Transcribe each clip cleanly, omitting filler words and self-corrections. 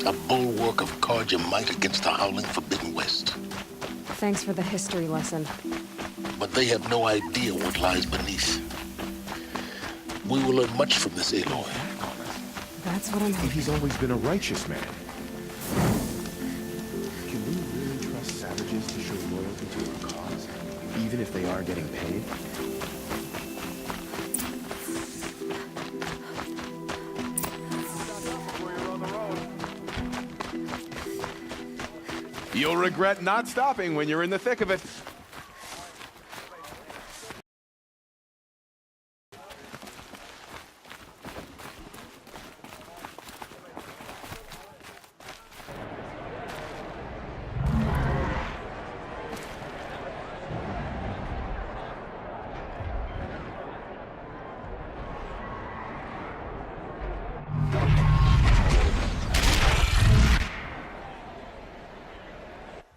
A bulwark of Carja might against the howling Forbidden West. Thanks for the history lesson. But they have no idea what lies beneath. We will learn much from this Aloy. That's what I'm hoping. He's always been a righteous man. Can we really trust savages to show loyalty to a cause, even if they are getting paid? You'll regret not stopping when you're in the thick of it.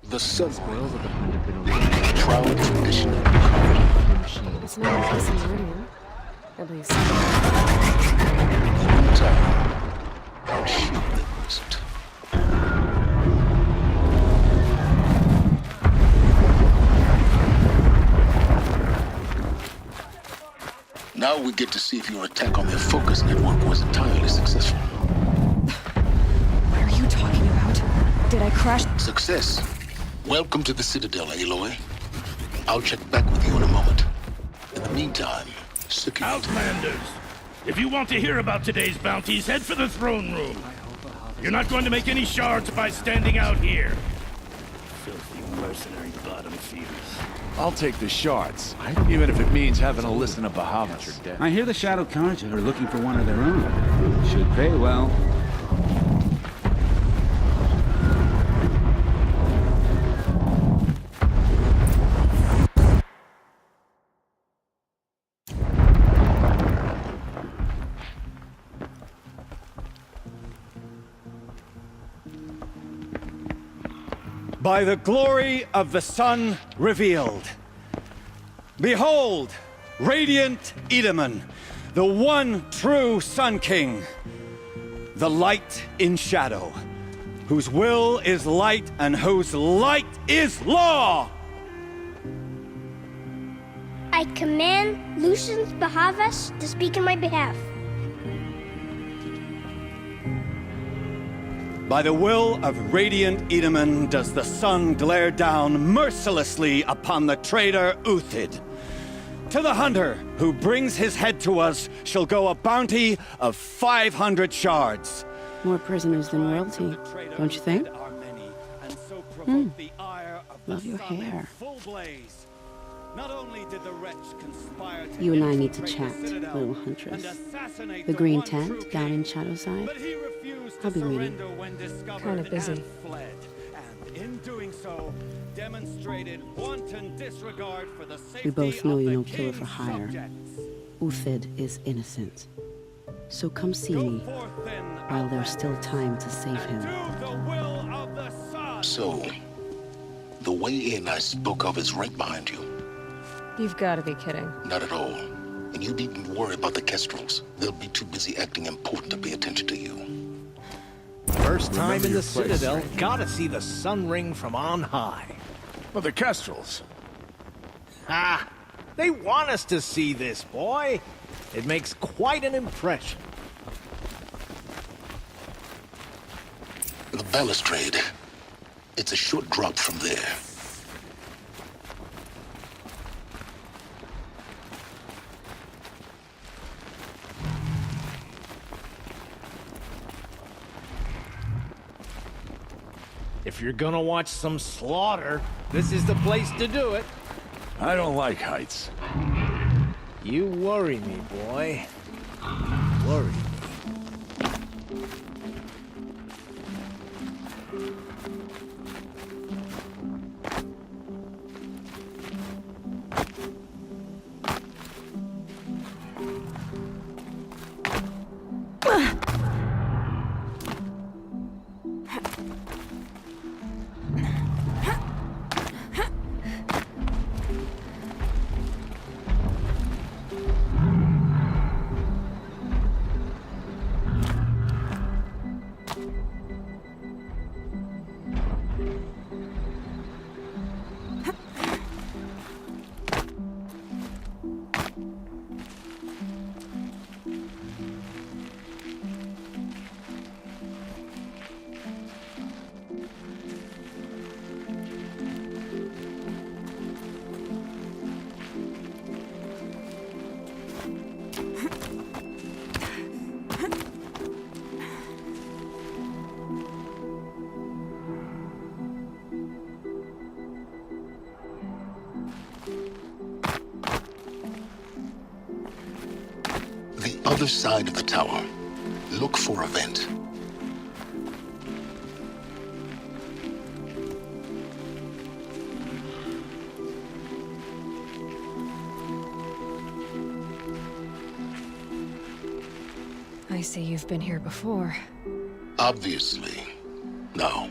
The sun spoils of the proud tradition of the covenant. It's not a piece of meridian. At least. One time, I'll shoot that wasn't. Now we get to see if your attack on their focus network was entirely successful. What are you talking about? Did I crash? Success. Welcome to the Citadel, Aloy. I'll check back with you in a moment. In the meantime, secure. Outlanders! If you want to hear about today's bounties, head for the throne room. You're not going to make any shards by standing out here. Filthy mercenary bottom feeders. I'll take the shards, even if it means having to listen to Bahamut. I hear the Shadow Carja are looking for one of their own. Should pay well. By the glory of the sun revealed. Behold, radiant Edaman, the one true Sun King, the light in shadow, whose will is light and whose light is law! I command Lucius Bahavas to speak in my behalf. By the will of radiant Edaman does the sun glare down mercilessly upon the traitor Uthid. To the hunter who brings his head to us shall go a bounty of 500 shards. More prisoners than royalty, don't you think? Love your hair. You and I need to chat, little huntress. The green tent down in Shadowside. I'll be waiting. Kind of busy. We both know you're no killer for hire. Uthid is innocent. So come see me while there's still time to save him. So, the way in I spoke of is right behind you. You've got to be kidding. Not at all. And you needn't worry about the Kestrels. They'll be too busy acting important to pay attention to you. First time in the Citadel, gotta see the sun ring from on high. But the Kestrels. Ah, they want us to see this, boy. It makes quite an impression. The balustrade. It's a short drop from there. If you're gonna watch some slaughter, this is the place to do it. I don't like heights. You worry me, boy. You worry me. side of the tower. Look for a vent. I see you've been here before. Obviously. Now,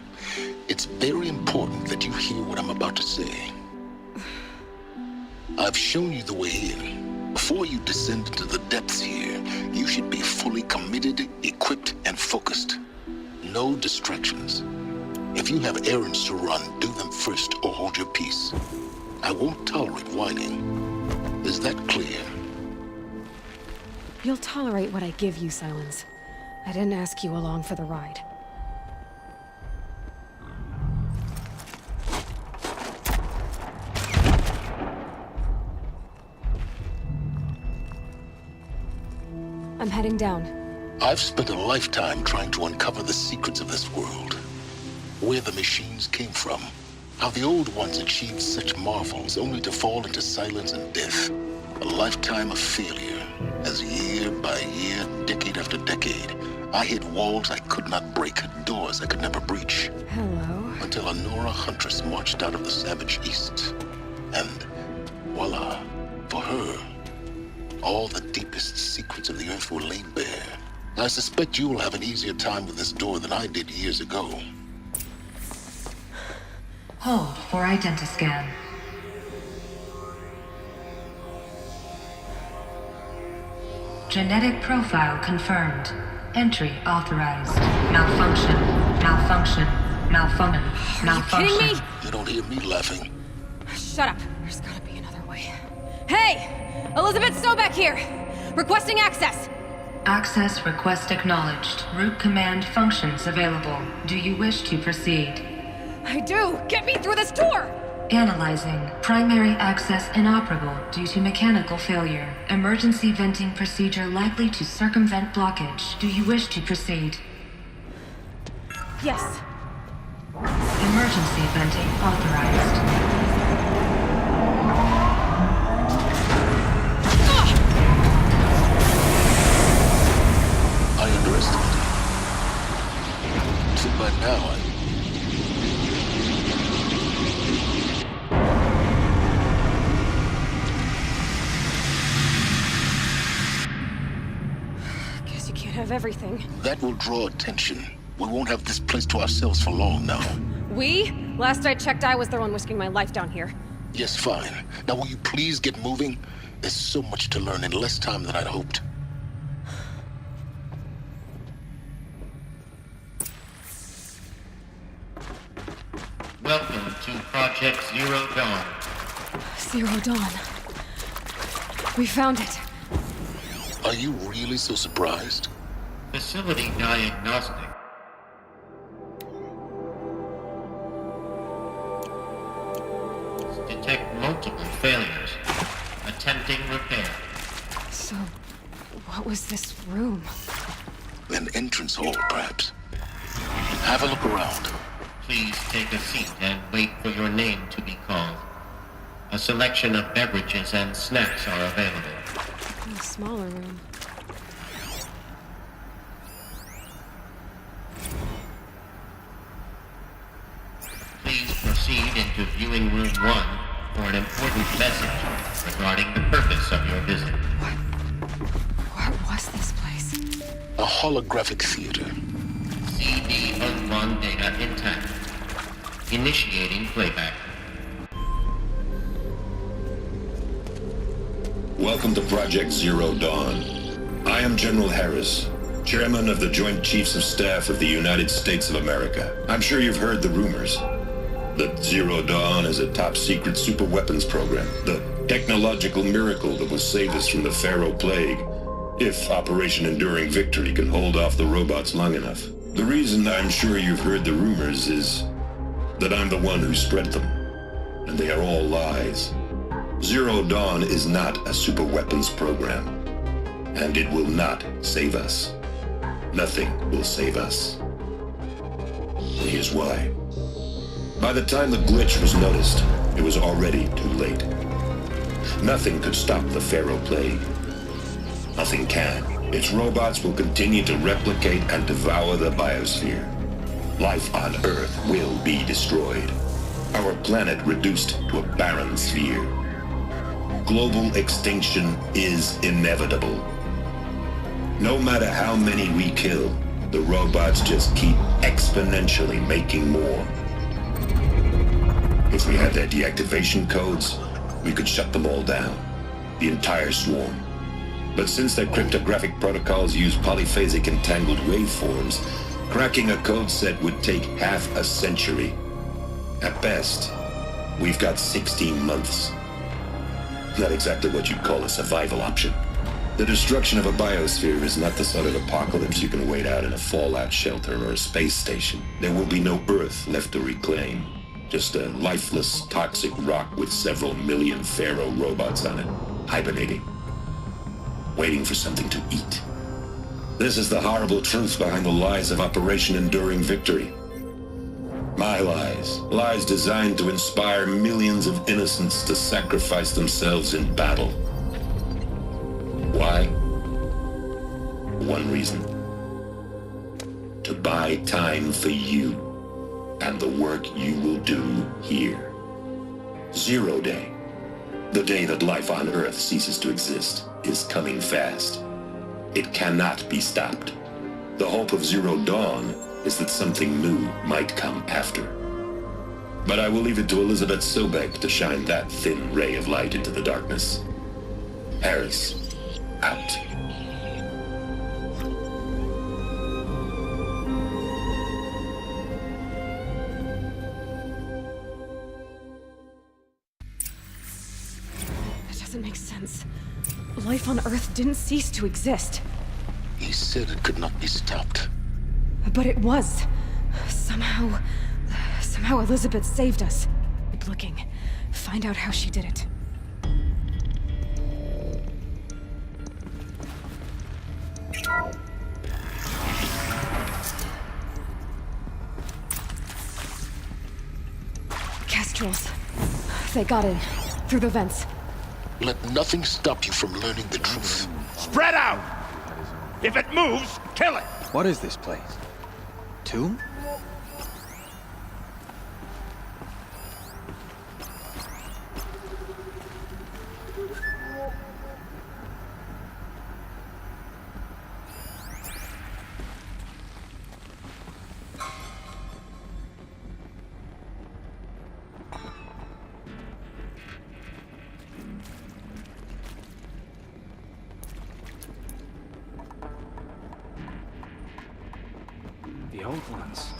it's very important that you hear what I'm about to say. I've shown you the way in. Before you descend into the depths here, you should be fully committed, equipped, and focused. No distractions. If you have errands to run, do them first or hold your peace. I won't tolerate whining. Is that clear? You'll tolerate what I give you, Silence. I didn't ask you along for the ride. I'm heading down. I've spent a lifetime trying to uncover the secrets of this world. Where the machines came from. How the old ones achieved such marvels only to fall into silence and death. A lifetime of failure. As year by year, decade after decade, I hit walls I could not break, doors I could never breach. Hello. Until a Nora huntress marched out of the savage east. And voila, for her, all the deepest secrets of the earth were laid bare. I suspect you will have an easier time with this door than I did years ago. Hold for identiscan. Genetic profile confirmed. Entry authorized. Malfunction. Malfunction. Malfunction. Malfunction. Are you kidding me? You don't hear me laughing. Shut up. There's gotta be another way. Hey! Elizabeth Sobeck here! Requesting access! Access request acknowledged. Root command functions available. Do you wish to proceed? I do! Get me through this door! Analyzing. Primary access inoperable due to mechanical failure. Emergency venting procedure likely to circumvent blockage. Do you wish to proceed? Yes. Emergency venting authorized. I underestimated you. So by now, Guess you can't have everything. that will draw attention. We won't have this place to ourselves for long now. We? Last I checked, I was the one risking my life down here. Yes, fine. Now will you please get moving? There's so much to learn in less time than I'd hoped. Welcome to Project Zero Dawn. Zero Dawn. We found it. Are you really so surprised? Facility diagnostic. Detect multiple failures. Attempting repair. So, what was this room? An entrance hall, perhaps. Have a look around. Please take a seat and wait for your name to be called. A selection of beverages and snacks are available. A smaller room. Please proceed into viewing room 1 for an important message regarding the purpose of your visit. What was this place? A holographic theater. CD01 data intact. Initiating playback. Welcome to Project Zero Dawn. I am General Harris, Chairman of the Joint Chiefs of Staff of the United States of America. I'm sure you've heard the rumors that Zero Dawn is a top-secret super-weapons program, the technological miracle that will save us from the Pharaoh Plague, if Operation Enduring Victory can hold off the robots long enough. The reason I'm sure you've heard the rumors is that I'm the one who spread them, and they are all lies. Zero Dawn is not a super-weapons program, and it will not save us. Nothing will save us. Here's why. By the time the glitch was noticed, it was already too late. Nothing could stop the Pharaoh Plague. Nothing can. Its robots will continue to replicate and devour the biosphere. Life on Earth will be destroyed. Our planet reduced to a barren sphere. Global extinction is inevitable. No matter how many we kill, the robots just keep exponentially making more. If we had their deactivation codes, we could shut them all down, the entire swarm. But since their cryptographic protocols use polyphasic entangled waveforms, cracking a code set would take half a century. At best, we've got 16 months. Not exactly what you'd call a survival option. The destruction of a biosphere is not the sort of apocalypse you can wait out in a fallout shelter or a space station. There will be no Earth left to reclaim. Just a lifeless, toxic rock with several million Pharaoh robots on it, hibernating, waiting for something to eat. This is the horrible truth behind the lies of Operation Enduring Victory. My lies. Lies designed to inspire millions of innocents to sacrifice themselves in battle. Why? One reason. To buy time for you and the work you will do here. Zero Day, the day that life on Earth ceases to exist, is coming fast. It cannot be stopped. The hope of Zero Dawn is that something new might come after. But I will leave it to Elizabeth Sobek to shine that thin ray of light into the darkness. Harris, out. Doesn't make sense. Life on Earth didn't cease to exist. He said it could not be stopped. But it was. Somehow Elizabeth saved us. Keep looking. Find out how she did it. Kestrels. They got in. Through the vents. Let nothing stop you from learning the truth. Spread out! If it moves, kill it! What is this place? Tomb? The old ones.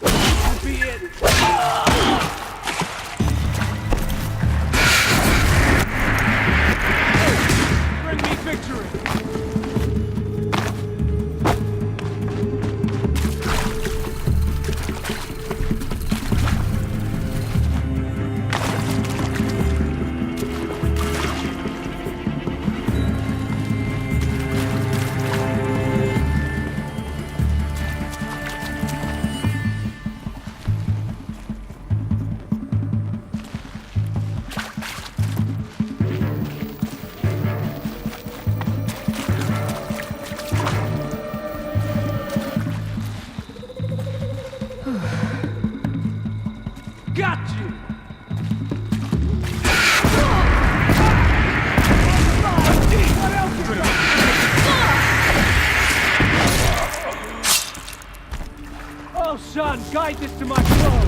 That'll be it. Bring me victory. got you! What else you got? Oh, son, guide this to my soul!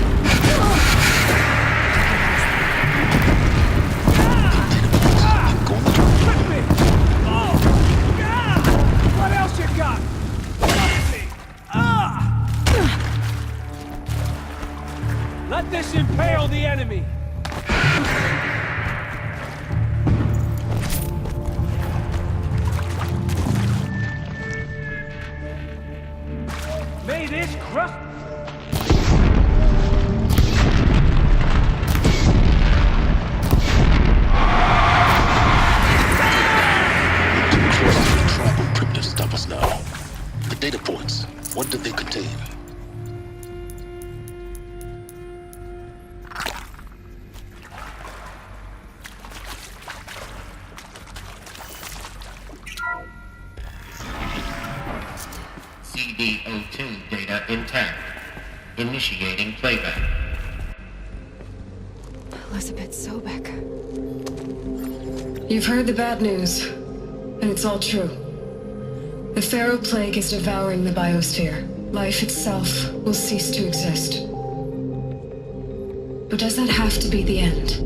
Trick me! Oh! Yeah! What else you got? Trust me! Let this impale the enemy! May this crust... Tribal primitives stop us now. The data points, what did they contain? CD02 data intact. Initiating playback. Elizabeth Sobek. You've heard the bad news, and it's all true. The Pharaoh Plague is devouring the biosphere. Life itself will cease to exist. But does that have to be the end?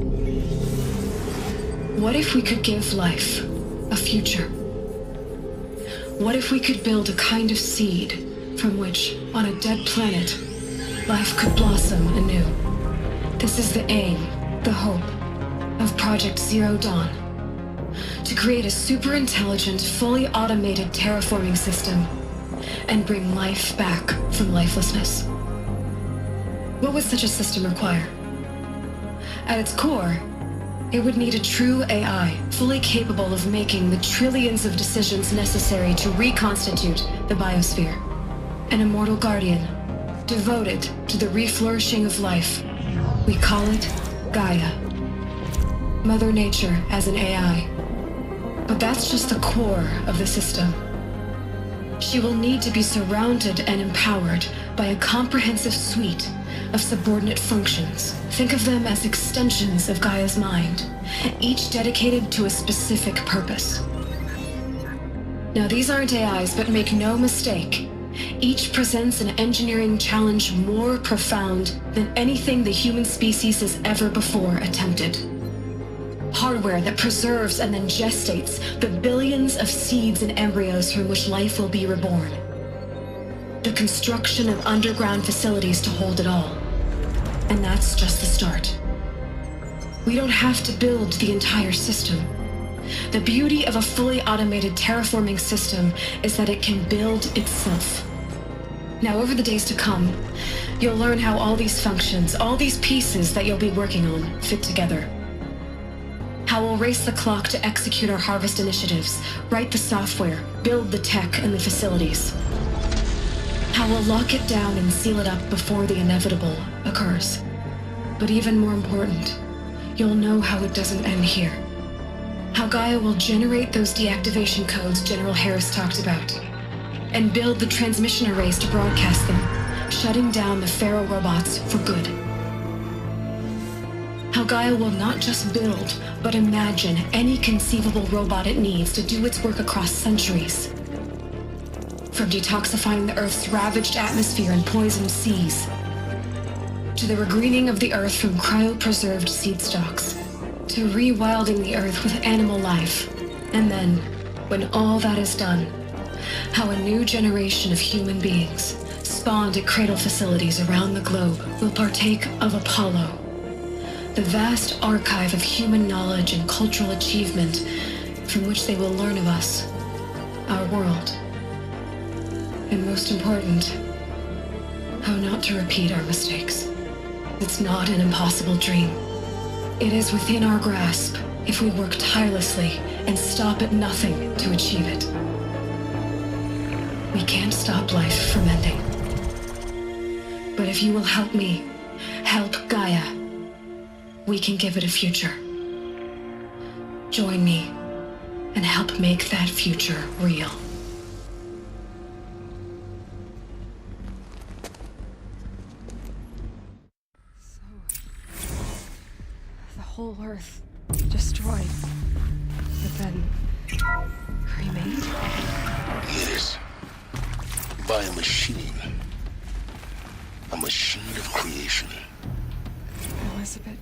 What if we could give life a future? What if we could build a kind of seed from which, on a dead planet, life could blossom anew? This is the aim, the hope, of Project Zero Dawn. To create a super-intelligent, fully automated terraforming system and bring life back from lifelessness. What would such a system require? At its core, it would need a true AI, fully capable of making the trillions of decisions necessary to reconstitute the biosphere. An immortal guardian, devoted to the reflourishing of life. We call it Gaia. Mother Nature as an AI. But that's just the core of the system. She will need to be surrounded and empowered by a comprehensive suite of subordinate functions. Think of them as extensions of Gaia's mind, each dedicated to a specific purpose. Now, these aren't AIs, but make no mistake, each presents an engineering challenge more profound than anything the human species has ever before attempted. Hardware that preserves and then gestates the billions of seeds and embryos from which life will be reborn. The construction of underground facilities to hold it all. And that's just the start. We don't have to build the entire system. The beauty of a fully automated terraforming system is that it can build itself. Now, over the days to come, you'll learn how all these functions, all these pieces that you'll be working on, fit together. How we'll race the clock to execute our harvest initiatives, write the software, build the tech and the facilities. How we'll lock it down and seal it up before the inevitable occurs. But even more important, you'll know how it doesn't end here. How Gaia will generate those deactivation codes General Harris talked about, and build the transmission arrays to broadcast them, shutting down the Pharaoh robots for good. How Gaia will not just build, but imagine any conceivable robot it needs to do its work across centuries. From detoxifying the Earth's ravaged atmosphere and poisoned seas, to the regreening of the Earth from cryopreserved seed stalks, to rewilding the Earth with animal life. And then, when all that is done, how a new generation of human beings, spawned at cradle facilities around the globe, will partake of Apollo, the vast archive of human knowledge and cultural achievement from which they will learn of us, our world. And most important, how not to repeat our mistakes. It's not an impossible dream. It is within our grasp if we work tirelessly and stop at nothing to achieve it. We can't stop life from ending. But if you will help me, help Gaia, we can give it a future. Join me and help make that future real. whole Earth destroyed, but then remade? Yes. By a machine. A machine of creation. Elizabeth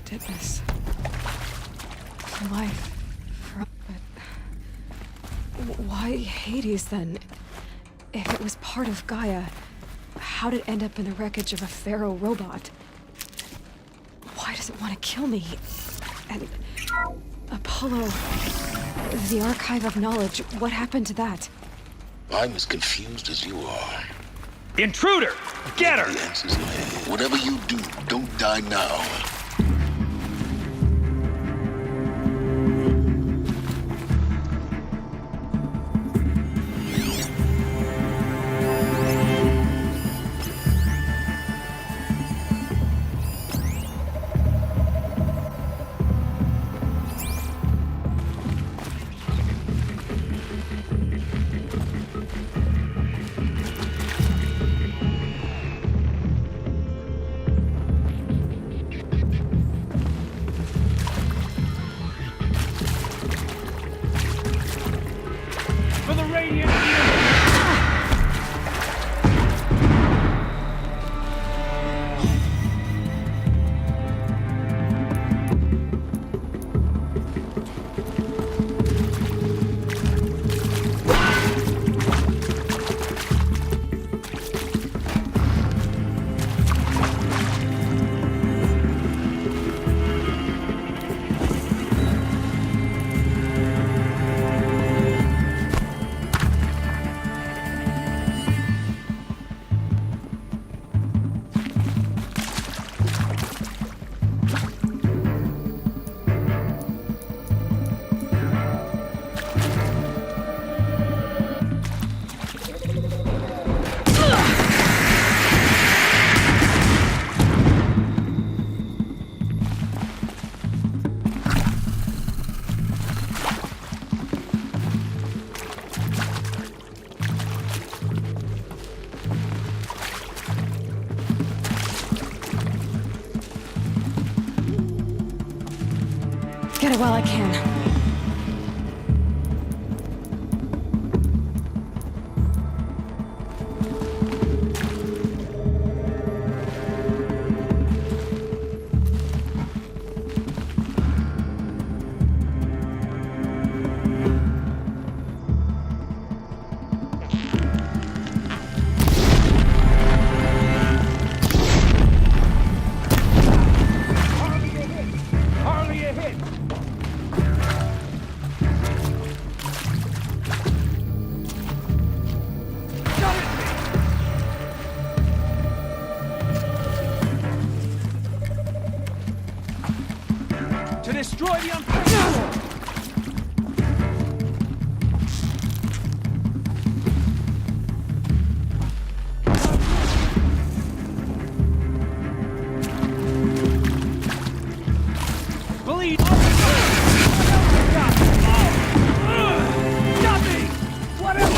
did this. For life. But why Hades then? If it was part of Gaia, how did it end up in the wreckage of a pharaoh robot? Why does it want to kill me? And Apollo, the Archive of Knowledge, what happened to that? I'm as confused as you are. Intruder! Get her! The answers lie ahead. Whatever you do, don't die now. Get it while I can. Destroy the unfriendly! Believe! Nothing! Whatever!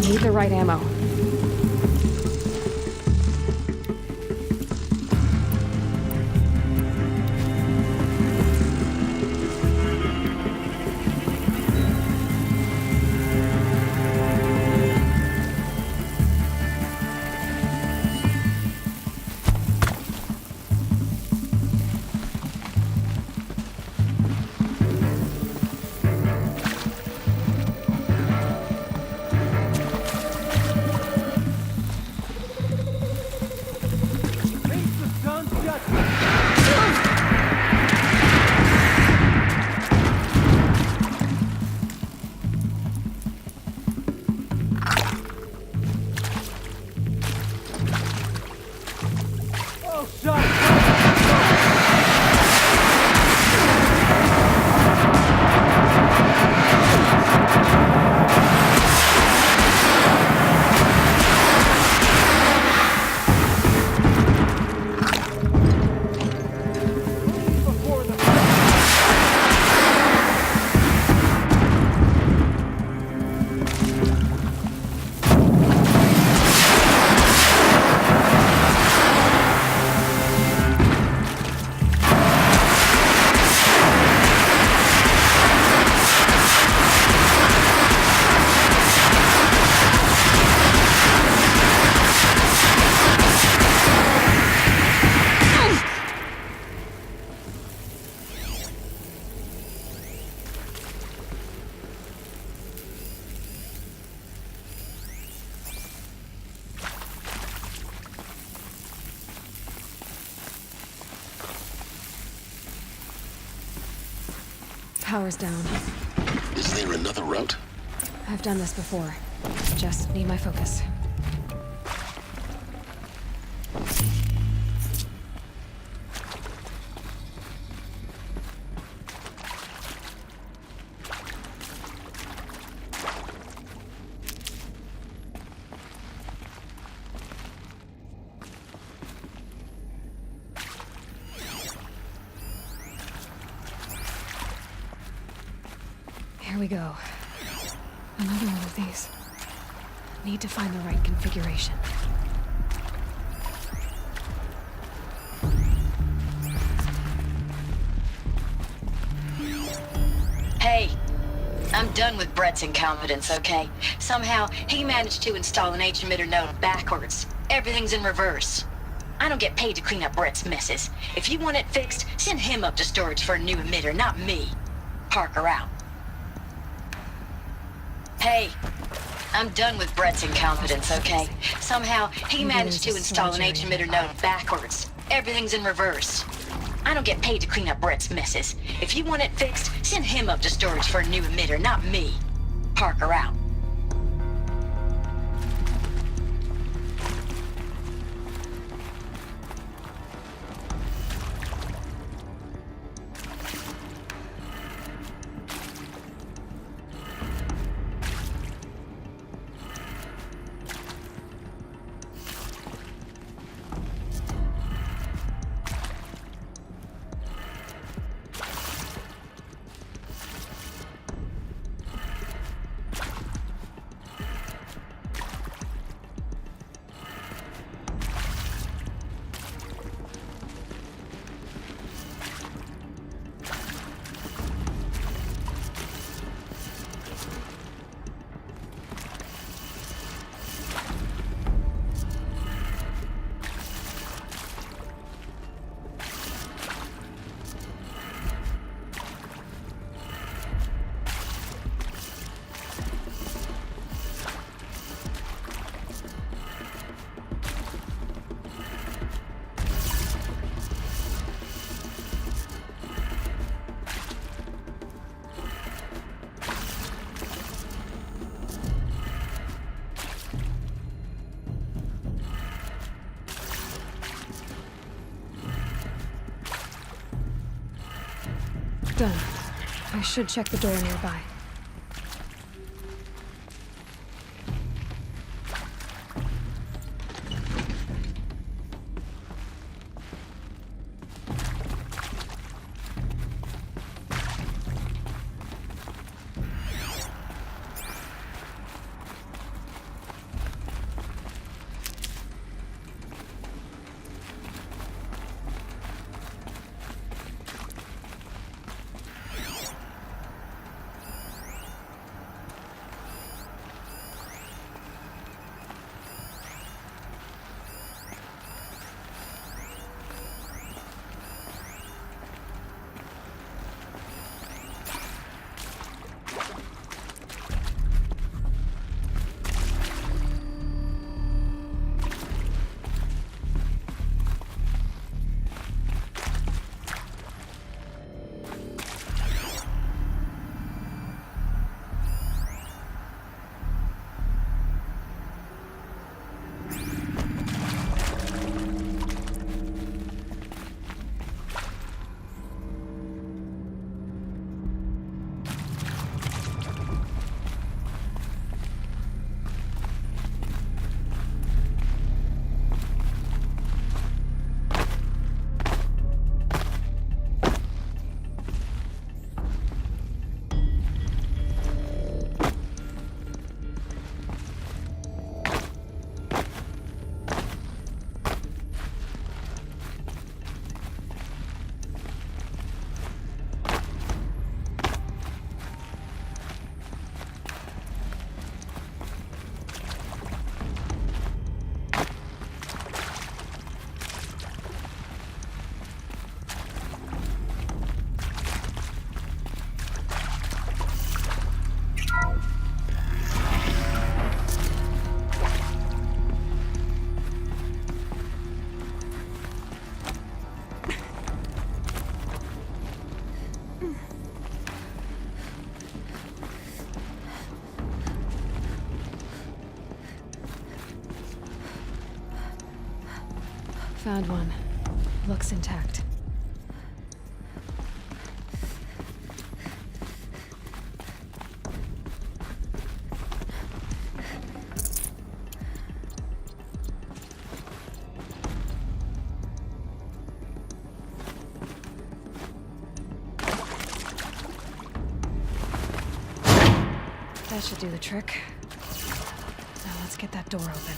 Need the right ammo. power's down. Is there another route? I've done this before. Just need my focus. Here we go. Another one of these. Need to find the right configuration. Hey, I'm done with Brett's incompetence, okay? Somehow, he managed to install an H-emitter node backwards. Everything's in reverse. I don't get paid to clean up Brett's messes. If you want it fixed, send him up to storage for a new emitter, not me. Parker out. Hey, I'm done with Brett's incompetence, okay? Somehow, he managed to install an H-emitter node backwards. Everything's in reverse. I don't get paid to clean up Brett's messes. If you want it fixed, send him up to storage for a new emitter, not me. Parker out. Done. I should check the door nearby. Found one. Looks intact. That should do the trick. Now let's get that door open.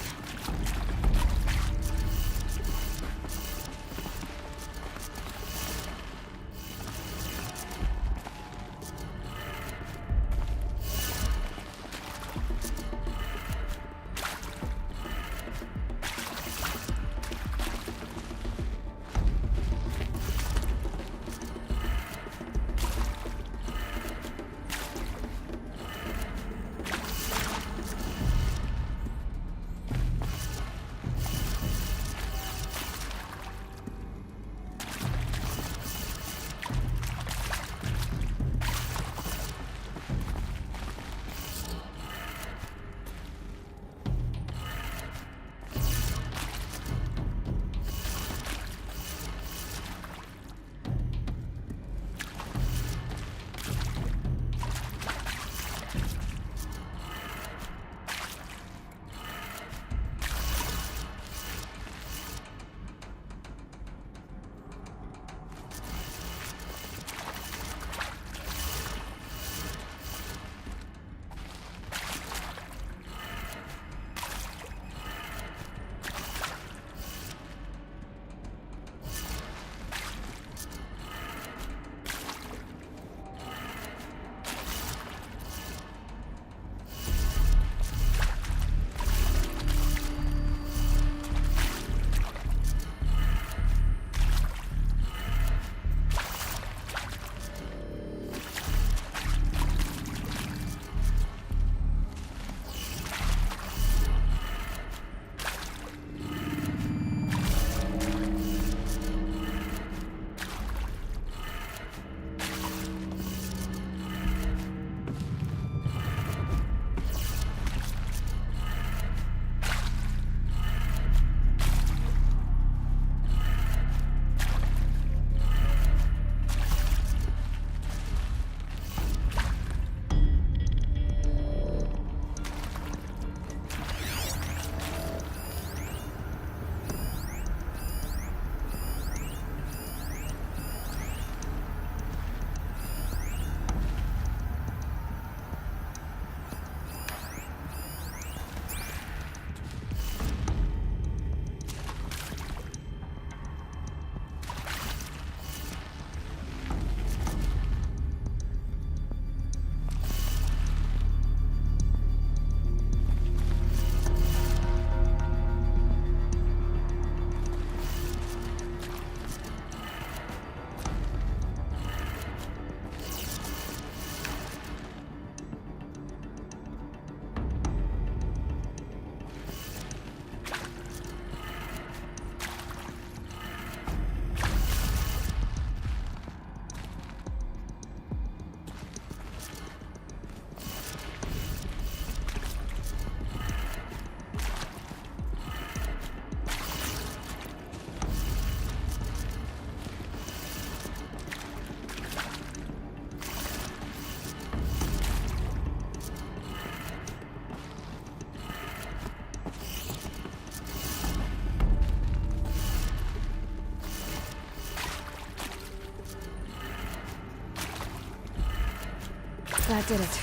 That did it.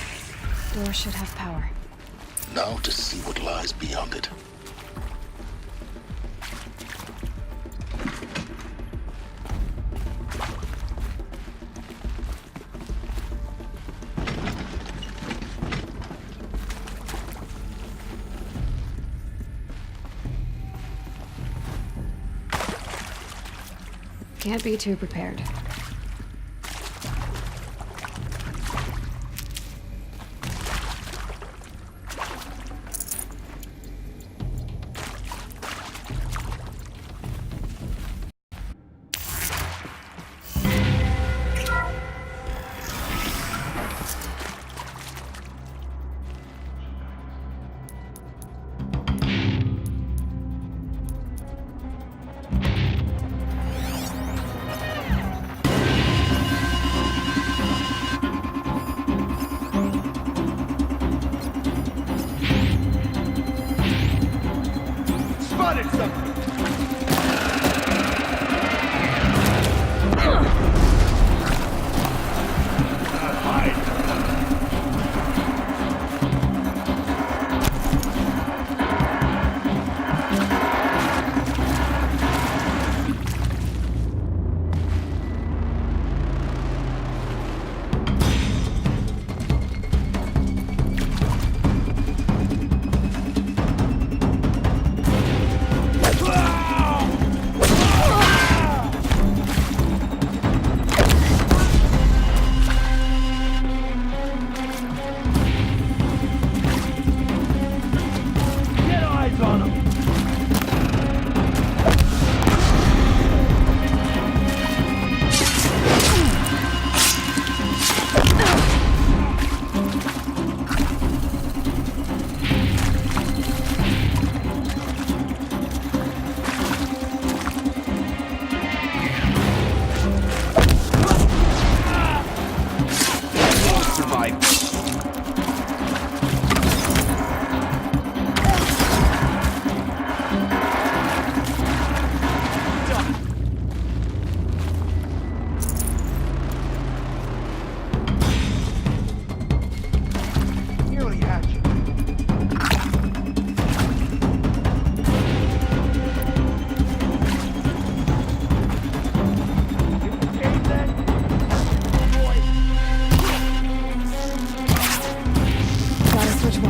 Door should have power. Now to see what lies beyond it. Can't be too prepared.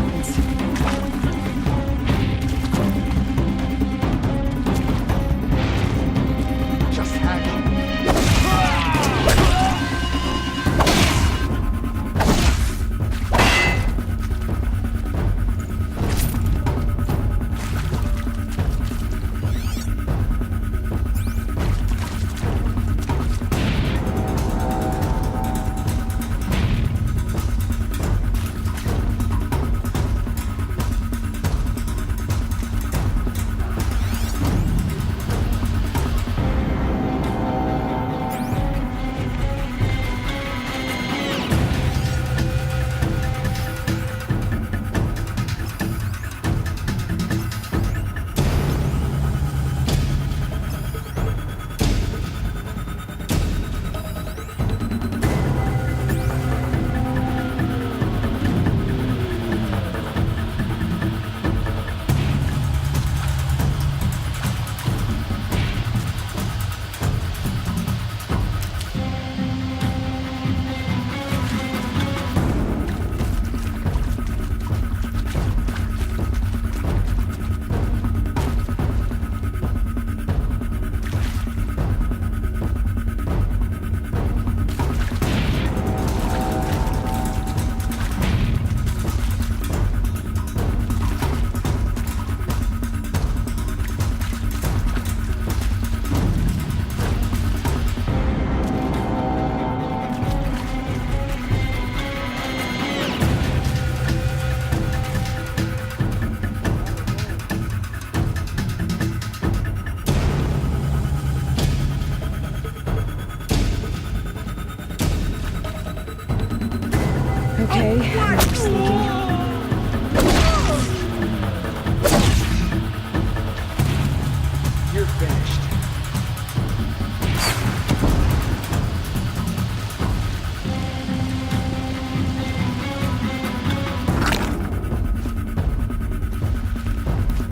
mountains. Just hang on. Okay, looks leaking. You're finished.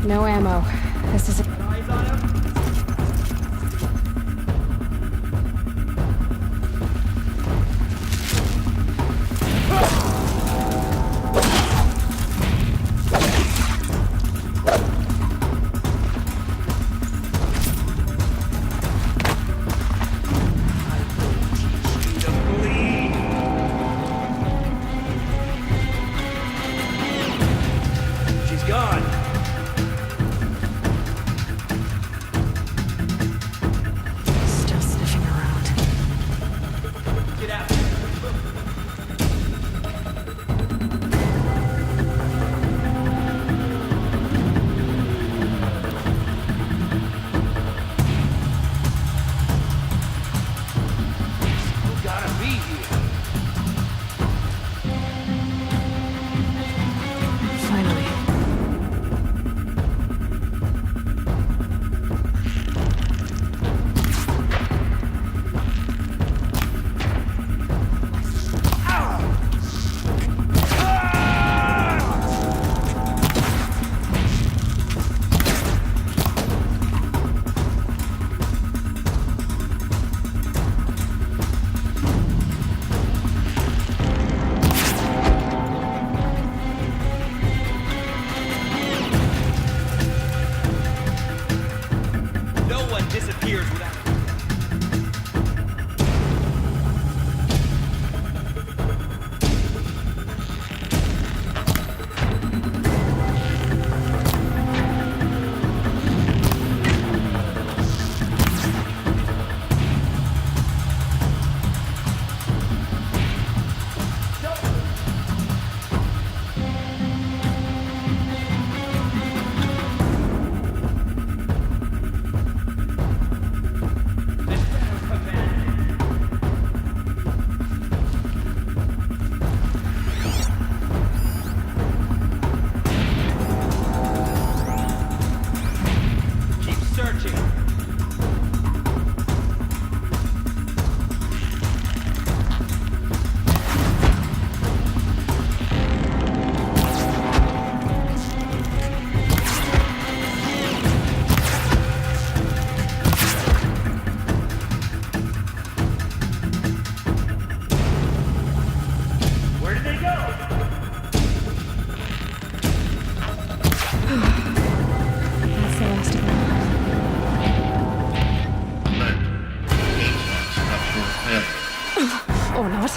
No ammo. This is Eyes on him. She's gone. still sniffing around. Get out. You gotta be here. Finally. That's the last of them. Alert. H-lock structural failure. Or not.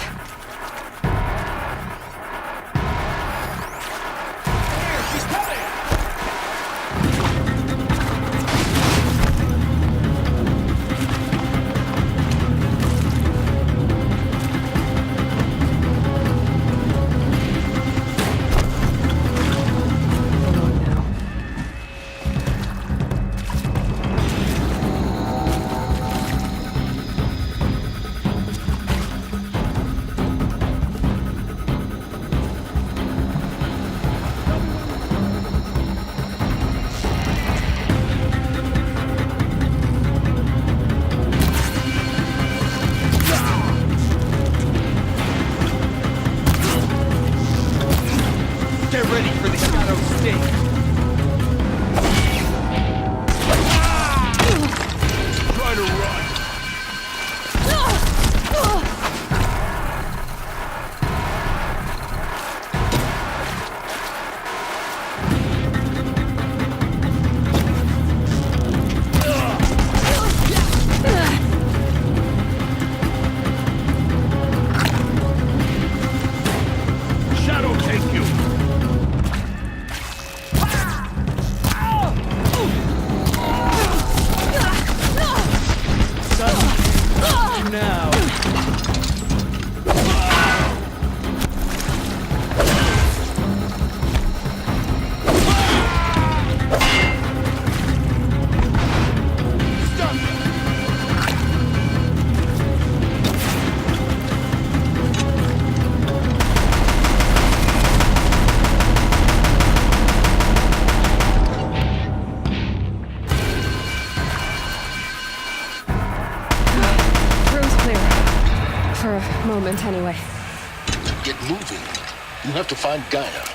Moment, anyway. Get moving. You have to find Gaia.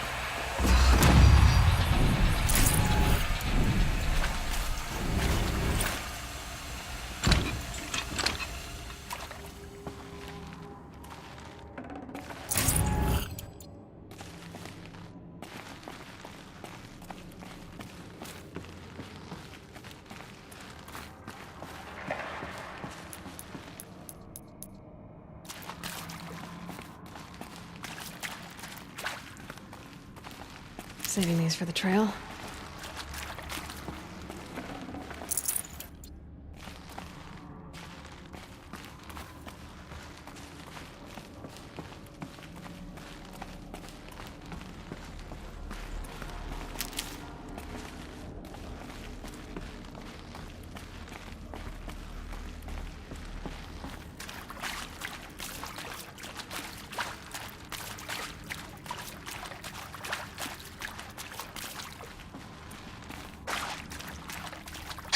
Saving these for the trail.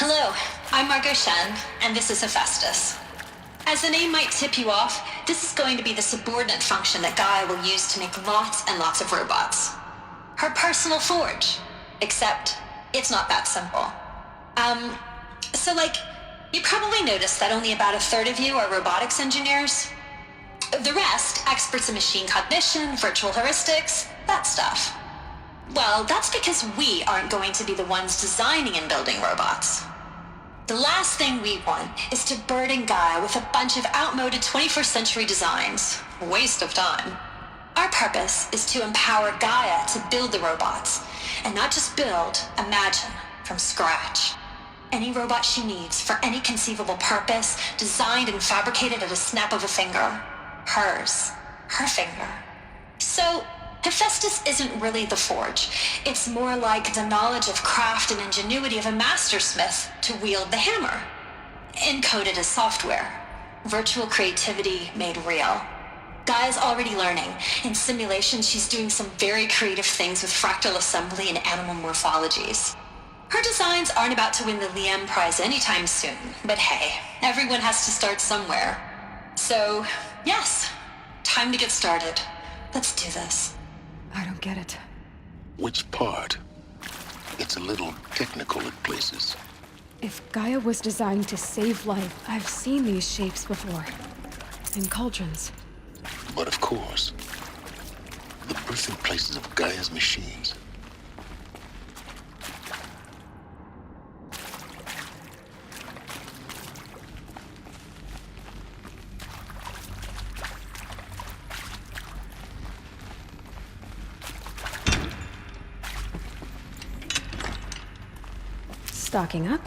Hello, I'm Margot Shen, and this is Hephaestus. As the name might tip you off, this is going to be the subordinate function that Gaia will use to make lots and lots of robots. Her personal forge. Except, it's not that simple. You probably noticed that only about a third of you are robotics engineers. The rest, experts in machine cognition, virtual heuristics, that stuff. Well, that's because we aren't going to be the ones designing and building robots. The last thing we want is to burden Gaia with a bunch of outmoded 21st century designs. Waste of time. Our purpose is to empower Gaia to build the robots, and not just build, imagine, from scratch. Any robot she needs for any conceivable purpose, designed and fabricated at a snap of a finger. Hers. Her finger. So, Hephaestus isn't really the forge. It's more like the knowledge of craft and ingenuity of a mastersmith to wield the hammer. Encoded as software. Virtual creativity made real. Gaia's already learning. In simulation, she's doing some very creative things with fractal assembly and animal morphologies. Her designs aren't about to win the Liam Prize anytime soon, but hey, everyone has to start somewhere. So, yes, time to get started. Let's do this. I don't get it. Which part? It's a little technical at places. If Gaia was designed to save life, I've seen these shapes before. In cauldrons. But of course, the birthing places of Gaia's machines. Stocking up.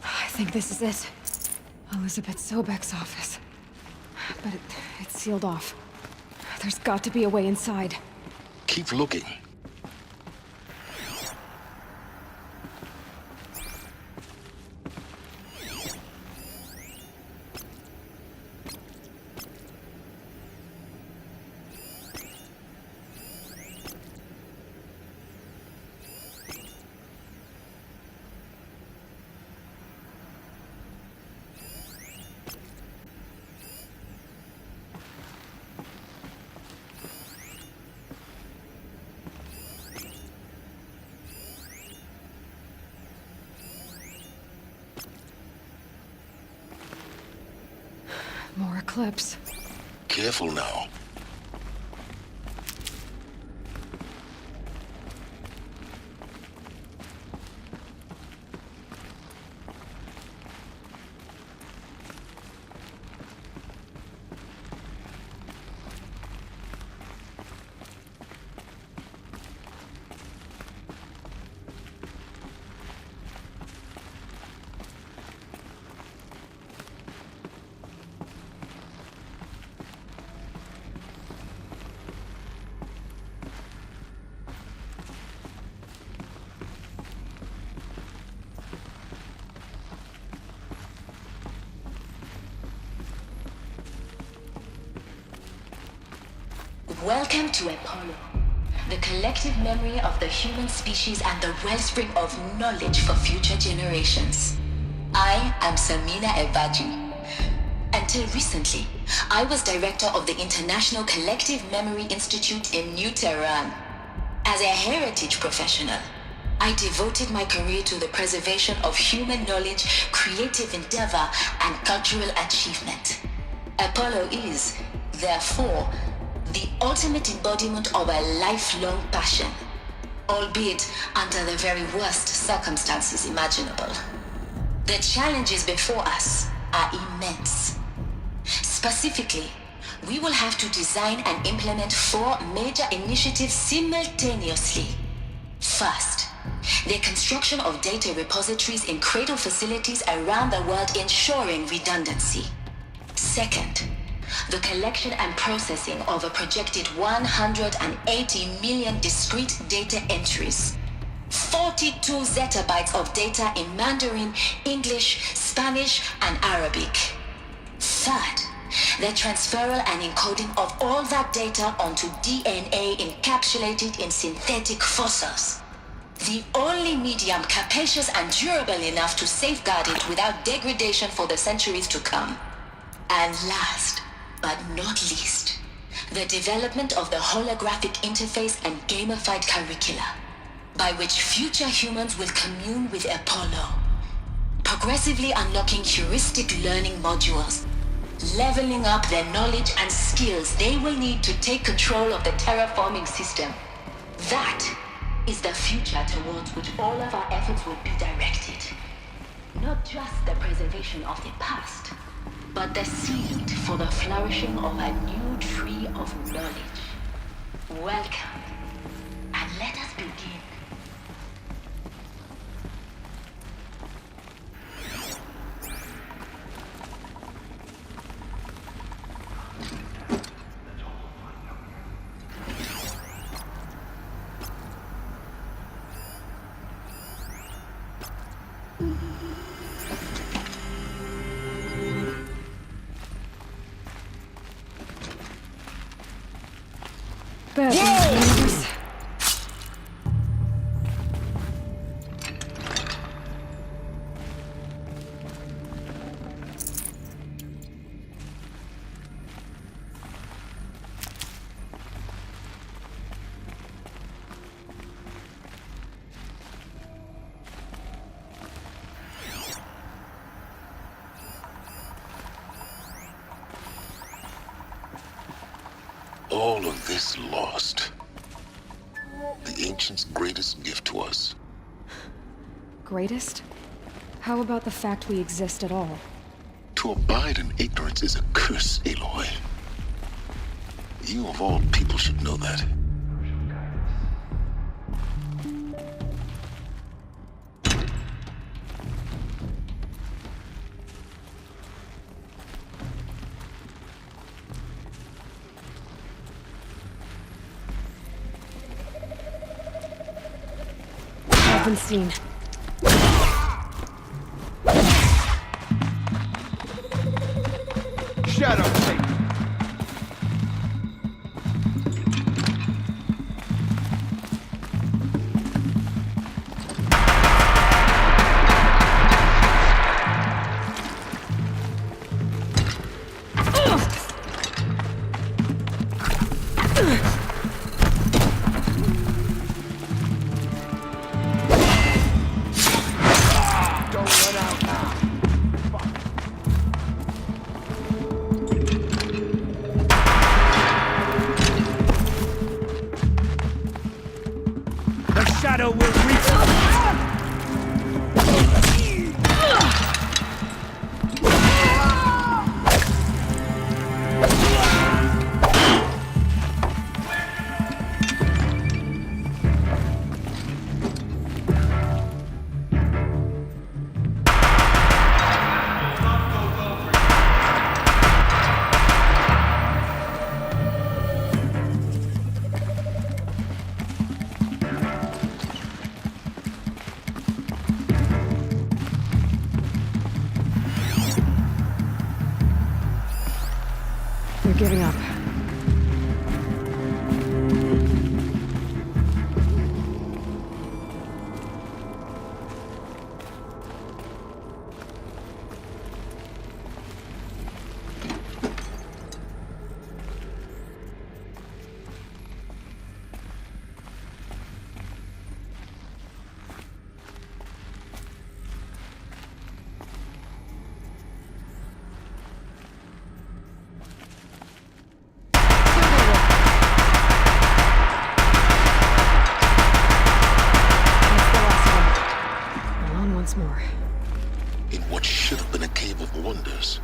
I think this is it. Elizabeth Sobek's office. But it's sealed off. There's got to be a way inside. Keep looking. More eclipse. Careful now. Welcome to Apollo, the collective memory of the human species and the wellspring of knowledge for future generations. I am Samina Ebaji. Until recently, I was director of the International Collective Memory Institute in New Tehran. As a heritage professional, I devoted my career to the preservation of human knowledge, creative endeavor, and cultural achievement. Apollo is, therefore, the ultimate embodiment of a lifelong passion, albeit under the very worst circumstances imaginable. The challenges before us are immense. Specifically, we will have to design and implement 4 major initiatives simultaneously. First, the construction of data repositories in cradle facilities around the world ensuring redundancy. Second, the collection and processing of a projected 180 million discrete data entries, 42 zettabytes of data in Mandarin, English, Spanish, and Arabic. Third, the transferal and encoding of all that data onto DNA encapsulated in synthetic fossils. The only medium capacious and durable enough to safeguard it without degradation for the centuries to come. And last, but not least, the development of the holographic interface and gamified curricula, by which future humans will commune with Apollo, progressively unlocking heuristic learning modules, leveling up their knowledge and skills they will need to take control of the terraforming system. That is the future towards which all of our efforts will be directed. Not just the preservation of the past, but the seed for the flourishing of a new tree of knowledge. Welcome, and let us begin. all of this lost. The Ancients' greatest gift to us. Greatest? How about the fact we exist at all? To abide in ignorance is a curse, Aloy. You of all people should know that. I've been seen. Shadow, take it. Shadow will reach. You're giving up. More. In what should have been a cave of wonders.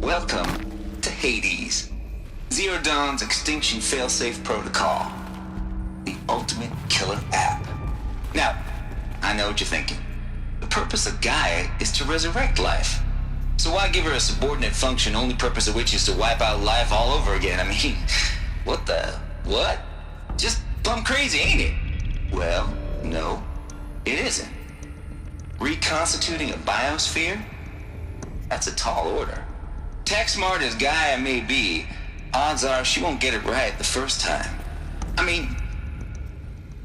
Welcome to Hades, Zero Dawn's extinction failsafe protocol, the ultimate killer app. Now, I know what you're thinking. The purpose of Gaia is to resurrect life. So why give her a subordinate function, only purpose of which is to wipe out life all over again? I mean, what? Just plumb crazy, ain't it? Well, no, it isn't. Reconstituting a biosphere? That's a tall order. Tech smart as Gaia may be, odds are she won't get it right the first time. I mean,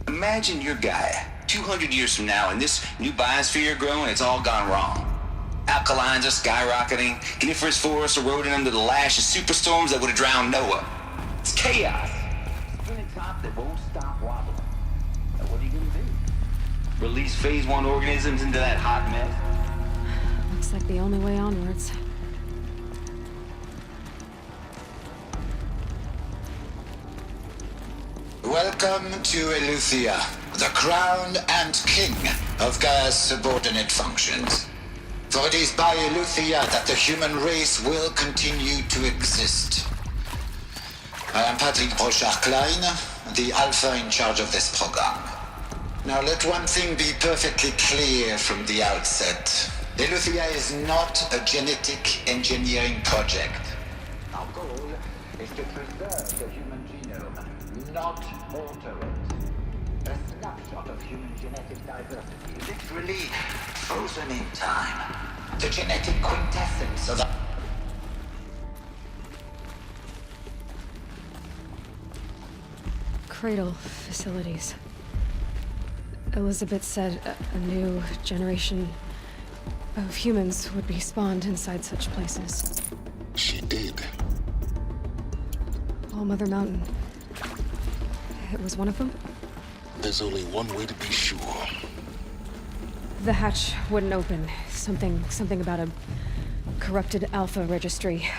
imagine you're Gaia, 200 years from now, and this new biosphere you're growing, it's all gone wrong. Alkalines are skyrocketing, coniferous forests eroding under the lash of superstorms that would have drowned Noah. It's chaos. It's in a top that won't stop wobbling. Now what are you gonna do? Release phase 1 organisms into that hot mess? Looks like the only way onwards. Welcome to Eleuthia, the crown and king of Gaia's subordinate functions. For it is by Eleuthia that the human race will continue to exist. I am Patrick Brochard-Klein, the Alpha in charge of this program. Now let one thing be perfectly clear from the outset. Eleuthia is not a genetic engineering project. Our goal is to preserve the human genome, not alter it. A snapshot of human genetic diversity, literally frozen in time. The genetic quintessence of the... Cradle facilities. Elizabeth said a new generation of humans would be spawned inside such places. She did. All Mother Mountain. It was one of them? There's only one way to be sure. The hatch wouldn't open. Something about a corrupted Alpha registry.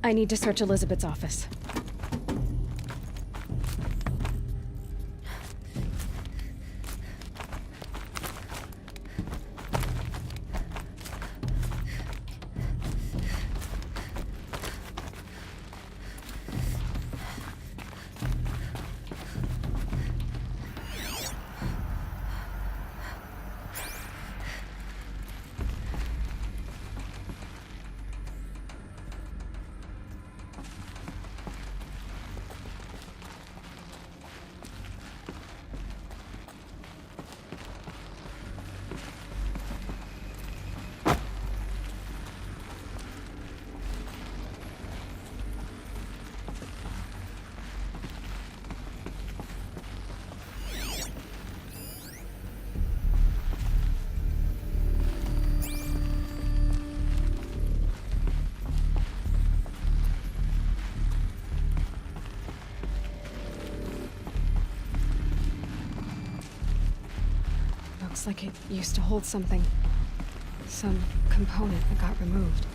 I need to search Elizabeth's office. Looks like it used to hold something. Some component that got removed.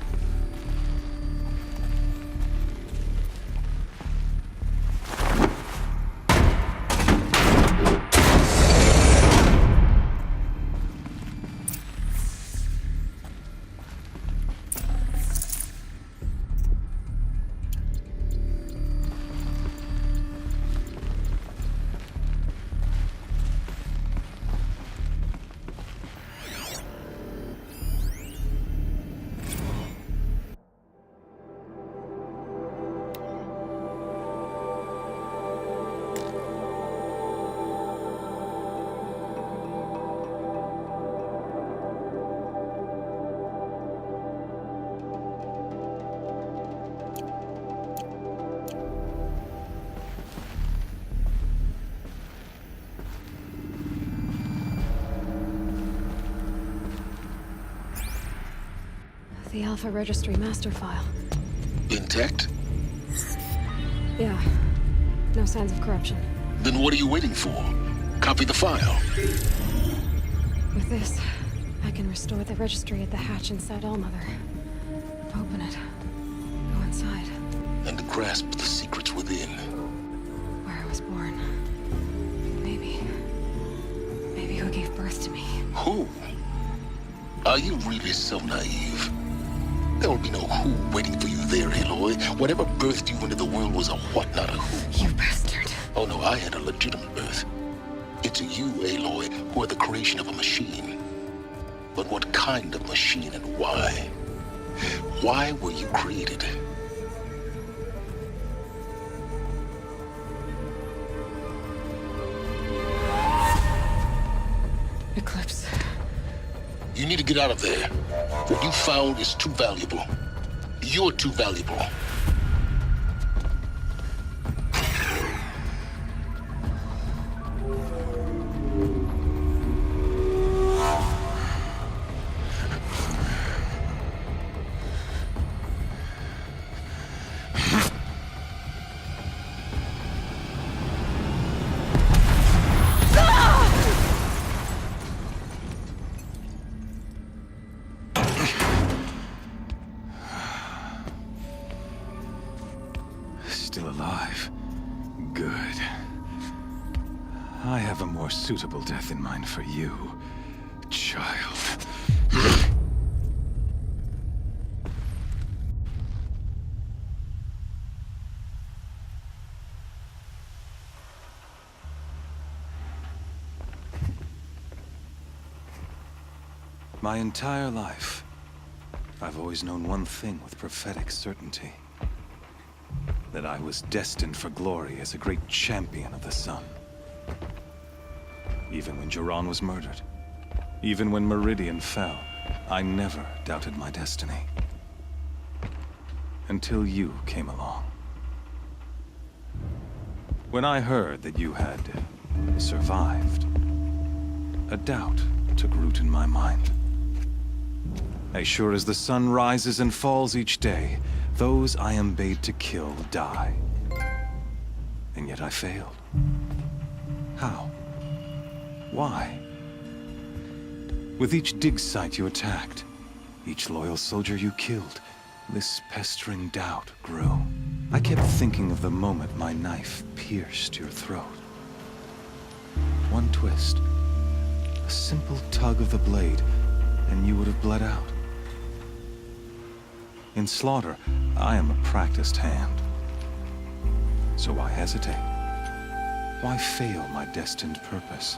The Alpha Registry master file. Intact? Yeah. No signs of corruption. Then what are you waiting for? Copy the file. With this, I can restore the registry at the hatch inside Allmother. Open it. Go inside. And grasp the secrets within. Where I was born. Maybe who gave birth to me. Who? Are you really so naive? There will be no who waiting for you there, Aloy. Whatever birthed you into the world was a what, not a who. You bastard. Oh no, I had a legitimate birth. It's you, Aloy, who are the creation of a machine. But what kind of machine and why? Why were you created? Eclipse. You need to get out of there. What you found is too valuable. You're too valuable. Still alive. Good. I have a more suitable death in mind for you, child. My entire life, I've always known one thing with prophetic certainty. That I was destined for glory as a great champion of the sun. Even when Jiran was murdered, even when Meridian fell, I never doubted my destiny. Until you came along. When I heard that you had survived, a doubt took root in my mind. As sure as the sun rises and falls each day, those I am bade to kill die. And yet I failed. How? Why? With each dig site you attacked, each loyal soldier you killed, this pestering doubt grew. I kept thinking of the moment my knife pierced your throat. One twist, a simple tug of the blade, and you would have bled out. In slaughter, I am a practiced hand. So why hesitate? Why fail my destined purpose?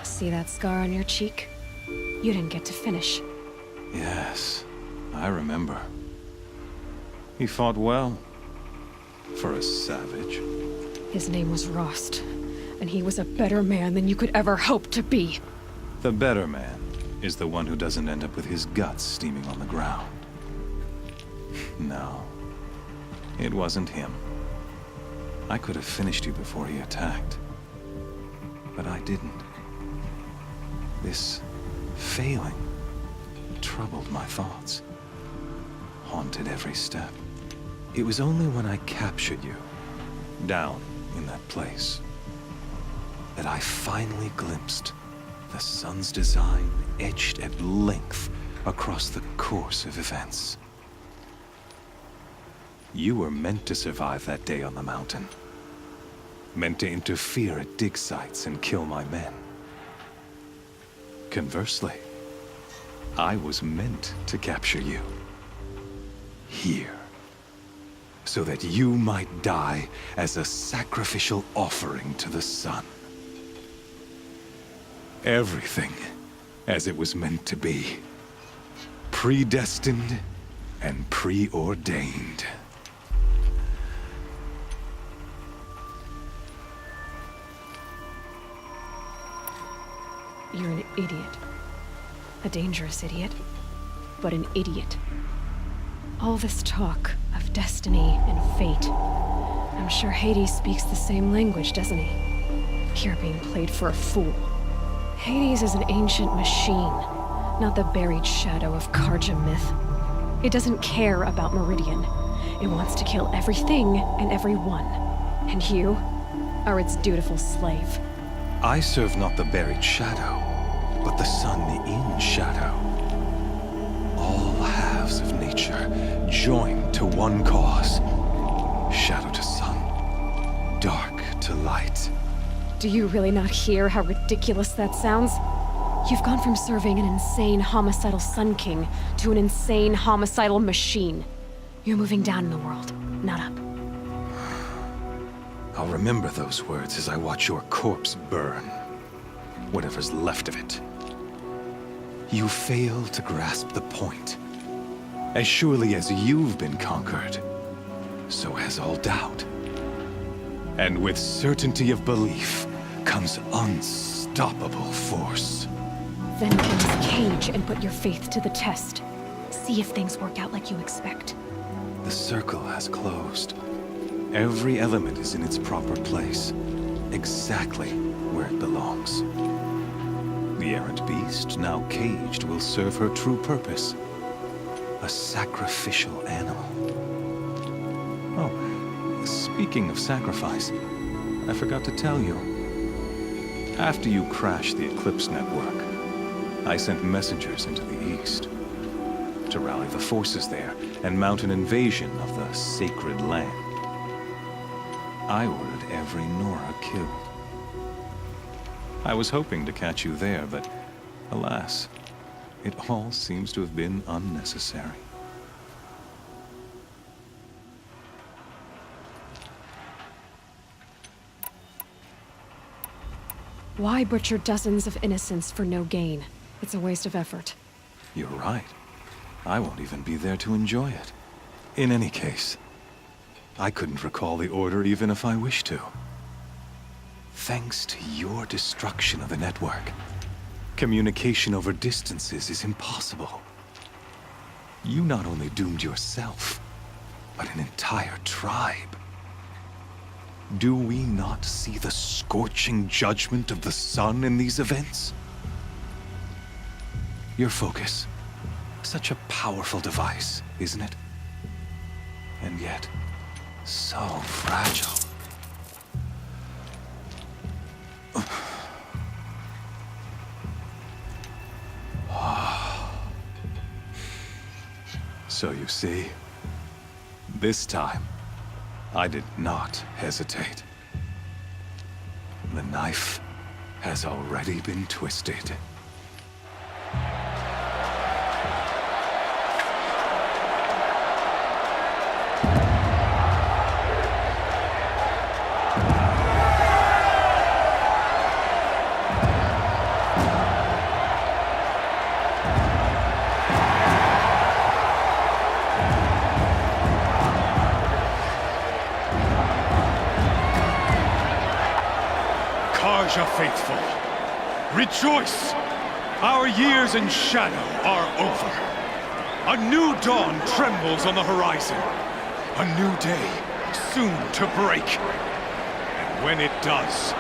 See that scar on your cheek? You didn't get to finish. Yes, I remember. He fought well. For a savage. His name was Rost, and he was a better man than you could ever hope to be. The better man is the one who doesn't end up with his guts steaming on the ground. No, it wasn't him. I could have finished you before he attacked. But I didn't. This failing troubled my thoughts, haunted every step. It was only when I captured you, down in that place, that I finally glimpsed the sun's design etched at length across the course of events. You were meant to survive that day on the mountain. Meant to interfere at dig sites and kill my men. Conversely, I was meant to capture you. Here. So that you might die as a sacrificial offering to the sun. Everything as it was meant to be. Predestined and preordained. You're an idiot. A dangerous idiot, but an idiot. All this talk of destiny and fate. I'm sure Hades speaks the same language, doesn't he? You're being played for a fool. Hades is an ancient machine, not the buried shadow of Karja myth. It doesn't care about Meridian. It wants to kill everything and everyone. And you are its dutiful slave. I serve not the buried shadow, but the sun in shadow. All halves of nature joined to one cause. Shadow to sun, dark to light. Do you really not hear how ridiculous that sounds? You've gone from serving an insane homicidal Sun King to an insane homicidal machine. You're moving down in the world, not up. I'll remember those words as I watch your corpse burn. Whatever's left of it. You fail to grasp the point. As surely as you've been conquered, so has all doubt. And with certainty of belief comes unstoppable force. Then get this cage and put your faith to the test. See if things work out like you expect. The circle has closed. Every element is in its proper place, exactly where it belongs. The errant beast, now caged, will serve her true purpose. A sacrificial animal. Oh, speaking of sacrifice, I forgot to tell you. After you crashed the Eclipse network, I sent messengers into the east to rally the forces there and mount an invasion of the sacred land. I ordered every Nora killed. I was hoping to catch you there, but alas, it all seems to have been unnecessary. Why butcher dozens of innocents for no gain? It's a waste of effort. You're right. I won't even be there to enjoy it. In any case, I couldn't recall the order even if I wished to. Thanks to your destruction of the network, communication over distances is impossible. You not only doomed yourself, but an entire tribe. Do we not see the scorching judgment of the sun in these events? Your focus. Such a powerful device, isn't it? And yet, so fragile. So you see, this time, I did not hesitate. The knife has already been twisted. Faithful, rejoice! Our years in shadow are over. A new dawn trembles on the horizon. A new day soon to break. And when it does,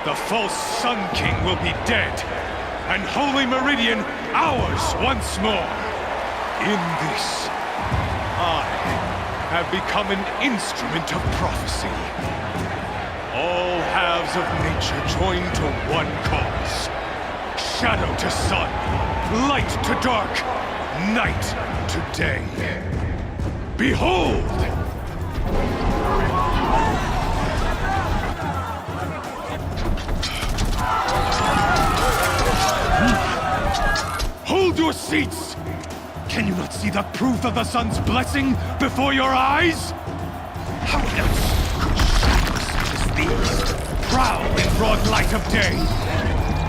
the false Sun King will be dead, and Holy Meridian ours once more. In this, I have become an instrument of prophecy. All halves of nature join to one cause. Shadow to sun, light to dark, night to day. Behold! Hold your seats! Can you not see the proof of the sun's blessing before your eyes? How else these prowl in broad light of day?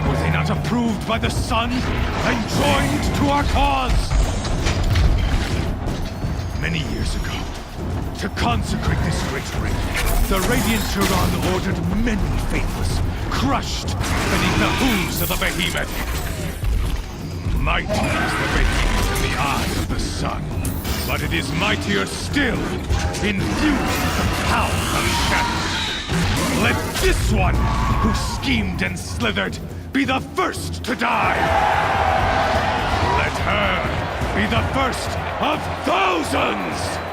Were they not approved by the sun and joined to our cause? Many years ago, to consecrate this great ring, the Radiant Turan ordered many faithless, crushed beneath the hooves of the behemoth. Mighty is the behemoth in the eye of the sun, but it is mightier still, infused with the power of shadow. Let this one, who schemed and slithered, be the first to die! Let her be the first of thousands!